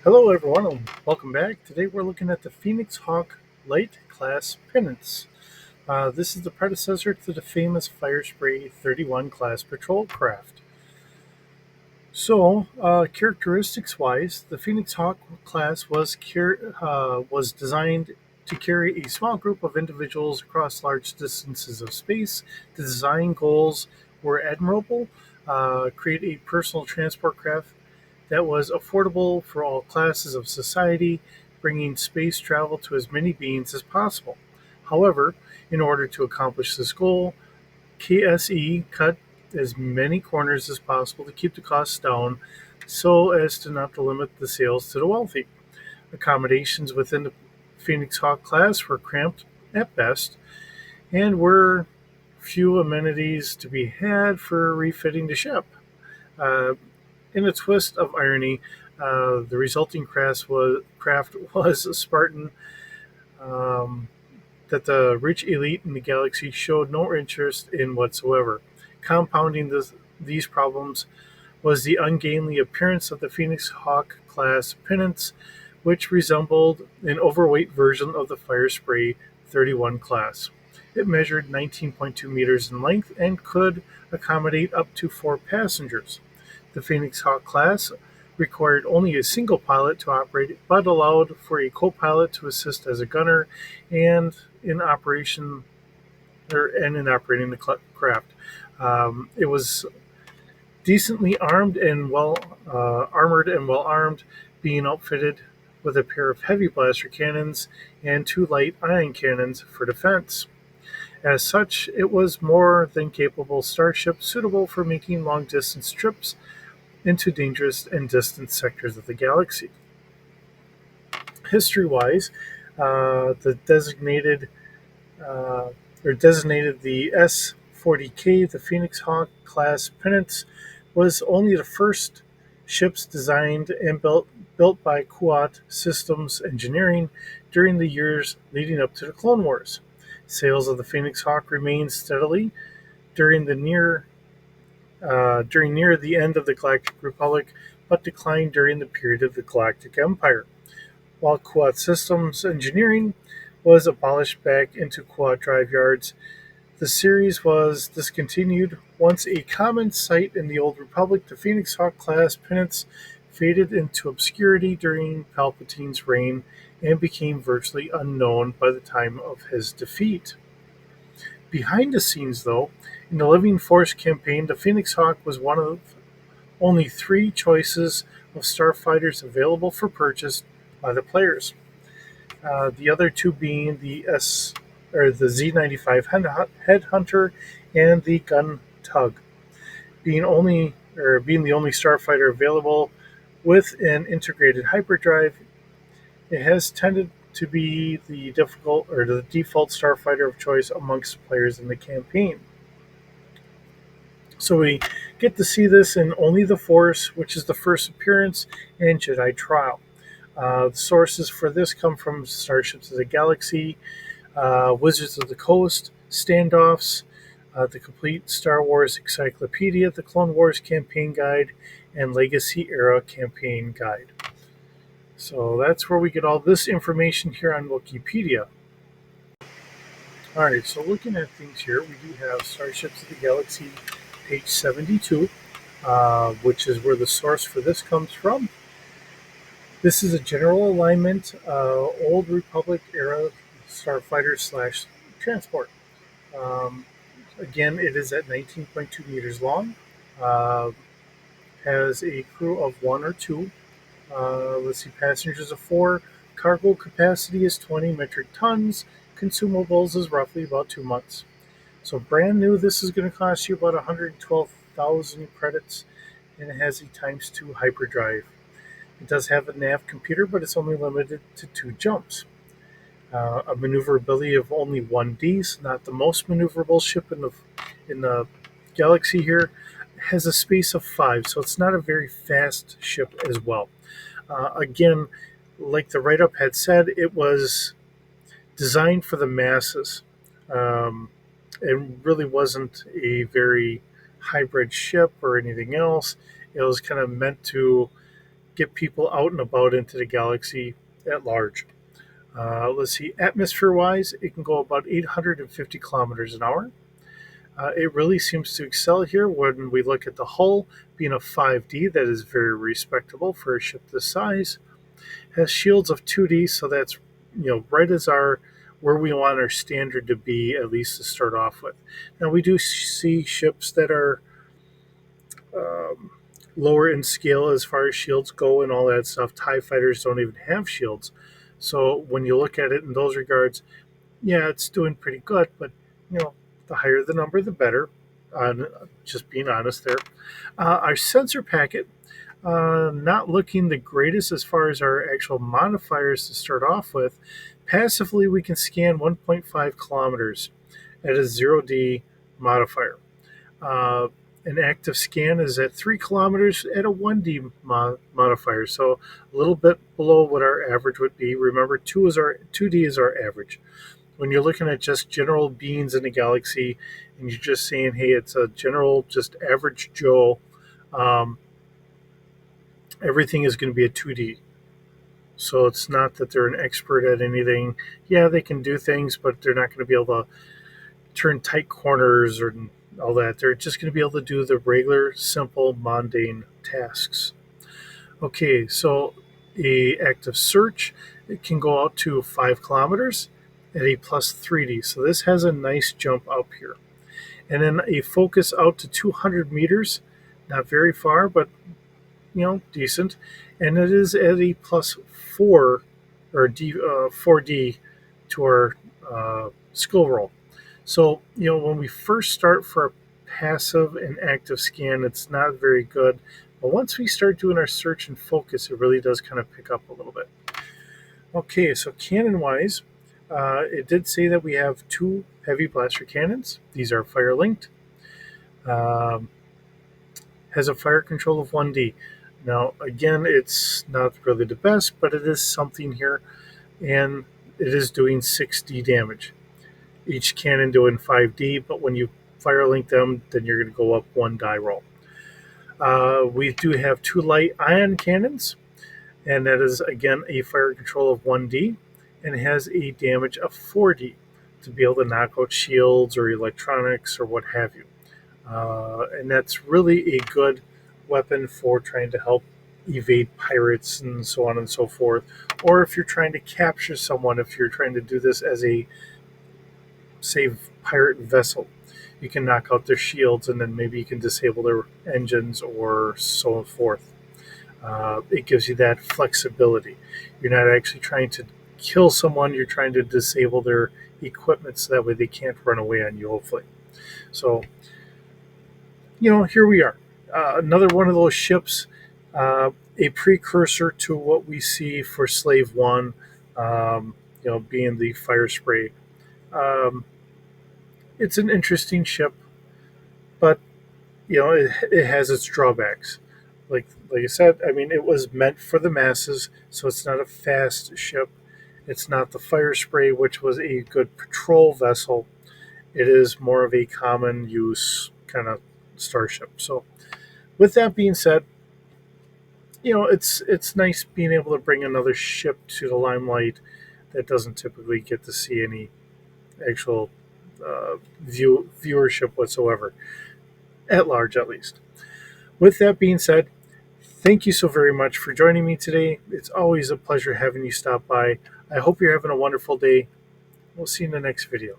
Hello, everyone, and welcome back. Today we're looking at the Phoenix Hawk Light Class Pinnance. This is the predecessor to the famous Firespray 31 class patrol craft. Characteristics-wise, the Phoenix Hawk class was designed to carry a small group of individuals across large distances of space. The design goals were admirable: create a personal transport craft that was affordable for all classes of society, bringing space travel to as many beings as possible. However, in order to accomplish this goal, KSE cut as many corners as possible to keep the costs down so as to not to limit the sales to the wealthy. Accommodations within the Phoenix Hawk class were cramped at best and were few amenities to be had for refitting the ship. Uh, in a twist of irony, the resulting craft was a Spartan um, that the rich elite in the galaxy showed no interest in whatsoever. Compounding these problems was the ungainly appearance of the Phoenix Hawk class Pinnance, which resembled an overweight version of the Firespray 31 class. It measured 19.2 meters in length and could accommodate up to 4 passengers. The Phoenix Hawk class required only a single pilot to operate it, but allowed for a co-pilot to assist as a gunner and in operation and in operating the craft. It was decently armored and well armed, being outfitted with a pair of heavy blaster cannons and 2 light ion cannons for defense. As such, it was more than capable starship suitable for making long distance trips into dangerous and distant sectors of the galaxy. History-wise, the uh, designated the S-40K, the Phoenix Hawk class Pinnance, was only the first ships designed and built by Kuat Systems Engineering during the years leading up to the Clone Wars. Sales of the Phoenix Hawk remained steadily during the near the end of the Galactic Republic, but declined during the period of the Galactic Empire. While Quad Systems Engineering was abolished back into Quad Drive Yards, the series was discontinued. Once a common sight in the Old Republic, the Phoenix Hawk class Pinnance faded into obscurity during Palpatine's reign and became virtually unknown by the time of his defeat. Behind the scenes, though, in the Living Force campaign, the Phoenix Hawk was one of only 3 choices of starfighters available for purchase by the players. The other two being the Z-95 Headhunter and the Gun Tug, being the only starfighter available with an integrated hyperdrive. It has tended to be the default starfighter of choice amongst players in the campaign. So we get to see this in Only the Force, which is the first appearance, and Jedi Trial. The sources for this come from Starships of the Galaxy, Wizards of the Coast, Standoffs, the Complete Star Wars Encyclopedia, the Clone Wars Campaign Guide, and Legacy Era Campaign Guide. So that's where we get all this information here on Wikipedia. All right, so looking at things here, we do have Starships of the Galaxy, page 72, which is where the source for this comes from. This is a general alignment, Old Republic era starfighter slash transport. Um, Again, it is at 19.2 meters long, uh, has a crew of 1 or 2. Let's see, passengers of 4. Cargo capacity is 20 metric tons. Consumables is roughly about 2 months. So brand new, this is going to cost you about 112,000 credits, and it has a times 2 hyperdrive. It does have a nav computer, but it's only limited to 2 jumps. A maneuverability of only 1D, so not the most maneuverable ship in the galaxy here. It has a space of 5, so it's not a very fast ship as well. Again, like the write up had said, it was designed for the masses. Um, it really wasn't a very hybrid ship or anything else. It was kind of meant to get people out and about into the galaxy at large. Let's see, atmosphere wise, it can go about 850 kilometers an hour. It really seems to excel here when we look at the hull being a 5D, that is very respectable for a ship this size. Has shields of 2D, so that's right as our where we want our standard to be, at least to start off with. Now we do see ships that are um, lower in scale as far as shields go and all that stuff. TIE fighters don't even have shields. So when you look at it in those regards, yeah, it's doing pretty good, but the higher the number, the better. Just being honest there. Our sensor packet, not looking the greatest as far as our actual modifiers to start off with. Passively, we can scan 1.5 kilometers at a 0D modifier. Uh, an active scan is at 3 kilometers at a 1D modifier, so a little bit below what our average would be. Remember, 2D is our average. When you're looking at just general beings in the galaxy and you're just saying, hey, it's a general, just average Joe, um, everything is going to be a 2D. So it's not that they're an expert at anything. Yeah, they can do things, but they're not going to be able to turn tight corners or all that. They're just going to be able to do the regular, simple, mundane tasks. Okay, so a active search, it can go out to 5 kilometers at a plus 3D. So this has a nice jump up here. And then a focus out to 200 meters, not very far, but decent. And it is at a plus 4 or 4D to our skill roll. So, when we first start for a passive and active scan, it's not very good. But once we start doing our search and focus, it really does kind of pick up a little bit. Okay, so cannon-wise, it did say that we have 2 heavy blaster cannons. These are fire linked. Has a fire control of 1D. Now, again, it's not really the best, but it is something here, and it is doing 6D damage. Each cannon doing 5D, but when you fire link them, then you're going to go up 1 die roll. We do have 2 light ion cannons, and that is, again, a fire control of 1D, and has a damage of 4D to be able to knock out shields or electronics or what have you. And that's really a good weapon for trying to help evade pirates and so on and so forth. Or if you're trying to capture someone, if you're trying to do this as a, say, pirate vessel, you can knock out their shields and then maybe you can disable their engines or so forth. It gives you that flexibility. You're not actually trying to kill someone, you're trying to disable their equipment so that way they can't run away on you, hopefully. So, here we are. Another one of those ships, a precursor to what we see for Slave One, being the fire spray. Um, it's an interesting ship, but it has its drawbacks. Like I said, I mean, it was meant for the masses, so it's not a fast ship. It's not the fire spray, which was a good patrol vessel. It is more of a common use kind of starship. So, with that being said, it's nice being able to bring another ship to the limelight that doesn't typically get to see any actual viewership whatsoever, at large at least. With that being said, thank you so very much for joining me today. It's always a pleasure having you stop by. I hope you're having a wonderful day. We'll see you in the next video.